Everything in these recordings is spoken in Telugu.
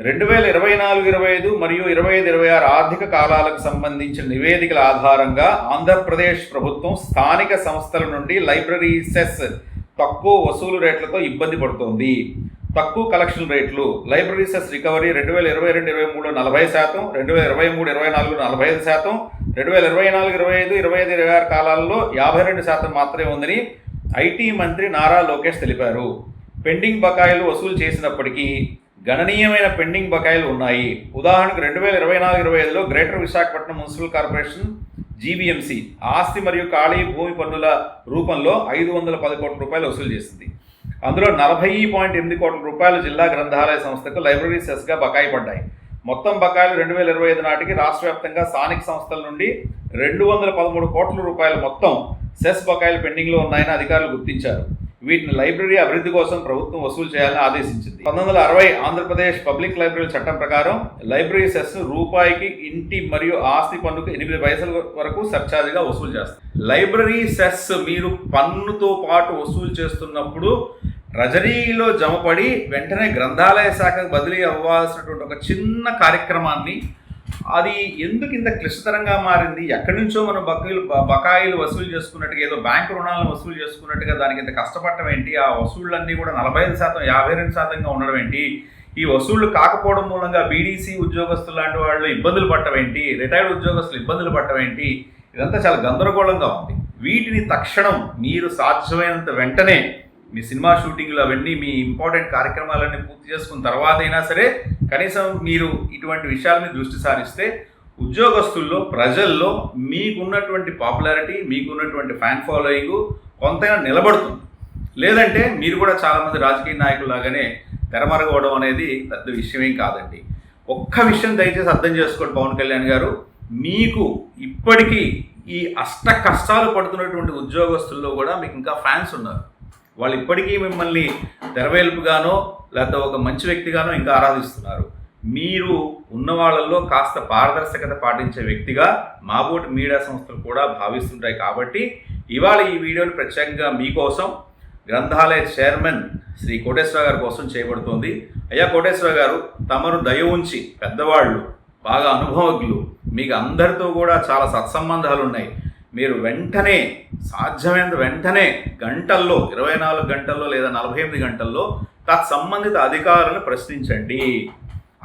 2024-25 మరియు 25-26 ఆర్థిక కాలాలకు సంబంధించిన నివేదికల ఆధారంగా ఆంధ్రప్రదేశ్ ప్రభుత్వం స్థానిక సంస్థల నుండి లైబ్రరీ సెస్ తక్కువ వసూలు రేట్లతో ఇబ్బంది పడుతోంది. తక్కువ కలెక్షన్ రేట్లు. లైబ్రరీ సెస్ రికవరీ 2022-23 40%, 2023-24 45%, 2024-25, 25-26 కాలాల్లో 52% మాత్రమే ఉందని ఐటీ మంత్రి నారా లోకేష్ తెలిపారు. పెండింగ్ బకాయిలు వసూలు చేసినప్పటికీ గణనీయమైన పెండింగ్ బకాయిలు ఉన్నాయి. ఉదాహరణకు 2024-25లో greater Visakhapatnam municipal corporation GVMC ఆస్తి మరియు ఖాళీ భూమి పన్నుల రూపంలో 510 కోట్ల రూపాయలు వసూలు చేసింది. అందులో 40.8 కోట్ల రూపాయలు జిల్లా గ్రంథాలయ సంస్థకు లైబ్రరీ సెస్గా బకాయి పడ్డాయి. మొత్తం బకాయిలు 2025 నాటికి రాష్ట్ర వ్యాప్తంగా స్థానిక సంస్థల నుండి 213 కోట్ల రూపాయల మొత్తం సెస్ బకాయిలు పెండింగ్లో ఉన్నాయని అధికారులు గుర్తించారు. వీటిని లైబ్రరీ అభివృద్ధి కోసం ప్రభుత్వం వసూలు చేయాలని ఆదేశించింది. 1960 ఆంధ్రప్రదేశ్ పబ్లిక్ లైబ్రరీల చట్టం ప్రకారం లైబ్రరీ సెస్ రూపాయికి ఇంటి మరియు ఆస్తి పన్నుకు 8 పైసల వరకు సర్ఛార్జ్గా వసూలు చేస్తారు. లైబ్రరీ సెస్ మీరు పన్నుతో పాటు వసూలు చేస్తున్నప్పుడు ట్రెజరీలో జమపడి వెంటనే గ్రంథాలయ శాఖకు బదిలీ అవ్వాల్సినటువంటి ఒక చిన్న కార్యక్రమాన్ని అది ఎందుకు ఇంత క్లిష్టతరంగా మారింది? ఎక్కడి నుంచో మనం బకాయిలు వసూలు చేసుకున్నట్టుగా, ఏదో బ్యాంకు రుణాలను వసూలు చేసుకున్నట్టుగా దానికి ఇంత కష్టపడటం ఏంటి? ఆ వసూళ్ళన్నీ కూడా 45%, 52%గా ఉండడం ఏంటి? ఈ వసూళ్లు కాకపోవడం మూలంగా బీడీసీ ఉద్యోగస్తులు లాంటి వాళ్ళు ఇబ్బందులు పడటం ఏంటి? రిటైర్డ్ ఉద్యోగస్తులు ఇబ్బందులు పడటం ఏంటి? ఇదంతా చాలా గందరగోళంగా ఉంది. వీటిని తక్షణం మీరు సాధ్యమైనంత వెంటనే మీ సినిమా షూటింగ్లు అవన్నీ మీ ఇంపార్టెంట్ కార్యక్రమాలన్నీ పూర్తి చేసుకున్న తర్వాత అయినా సరే కనీసం మీరు ఇటువంటి విషయాల మీద దృష్టి సారిస్తే ఉద్యోగస్తుల్లో, ప్రజల్లో మీకున్నటువంటి పాపులారిటీ, మీకున్నటువంటి ఫ్యాన్ ఫాలోయింగ్ కొంతైనా నిలబడుతుంది. లేదంటే మీరు కూడా చాలామంది రాజకీయ నాయకుల్లాగానే తెరమరగవడం అనేది పెద్ద విషయమేం కాదండి. ఒక్క విషయం దయచేసి అర్థం చేసుకోండి పవన్ కళ్యాణ్ గారు, మీకు ఇప్పటికీ ఈ అష్ట కష్టాలు పడుతున్నటువంటి ఉద్యోగస్తుల్లో కూడా మీకు ఇంకా ఫ్యాన్స్ ఉన్నారు. వాళ్ళు ఇప్పటికీ మిమ్మల్ని తెరవేల్పుగానో లేకపోతే ఒక మంచి వ్యక్తిగానో ఇంకా ఆరాధిస్తున్నారు. మీరు ఉన్న వాళ్ళల్లో కాస్త పారదర్శకత పాటించే వ్యక్తిగా మాబోటి మీడియా సంస్థలు కూడా భావిస్తుంటాయి. కాబట్టి ఇవాళ ఈ వీడియోని ప్రత్యేకంగా మీకోసం గ్రంథాలయ చైర్మన్ శ్రీ కోటేశ్వర గారి కోసం చేయబడుతోంది. అయ్యా కోటేశ్వర గారు, తమరు దయ ఉంచి పెద్దవాళ్ళు, బాగా అనుభవజ్ఞులు, మీకు అందరితో కూడా చాలా సత్సంబంధాలు ఉన్నాయి. మీరు వెంటనే సాధ్యమైనంత వెంటనే గంటల్లో, 24 గంటల్లో లేదా 48 గంటల్లో తత్సంబంధిత అధికారులను ప్రశ్నించండి.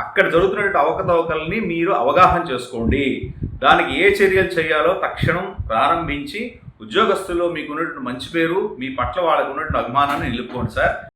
అక్కడ జరుగుతున్నటువంటి అవకతవకల్ని మీరు అవగాహన చేసుకోండి. దానికి ఏ చర్యలు చేయాలో తక్షణం ప్రారంభించి ఉద్యోగస్తుల్లో మీకు ఉన్నటువంటి మంచి పేరు, మీ పట్ల వాళ్ళకు ఉన్నటువంటి అభిమానాన్ని నిలుపుకోండి సార్.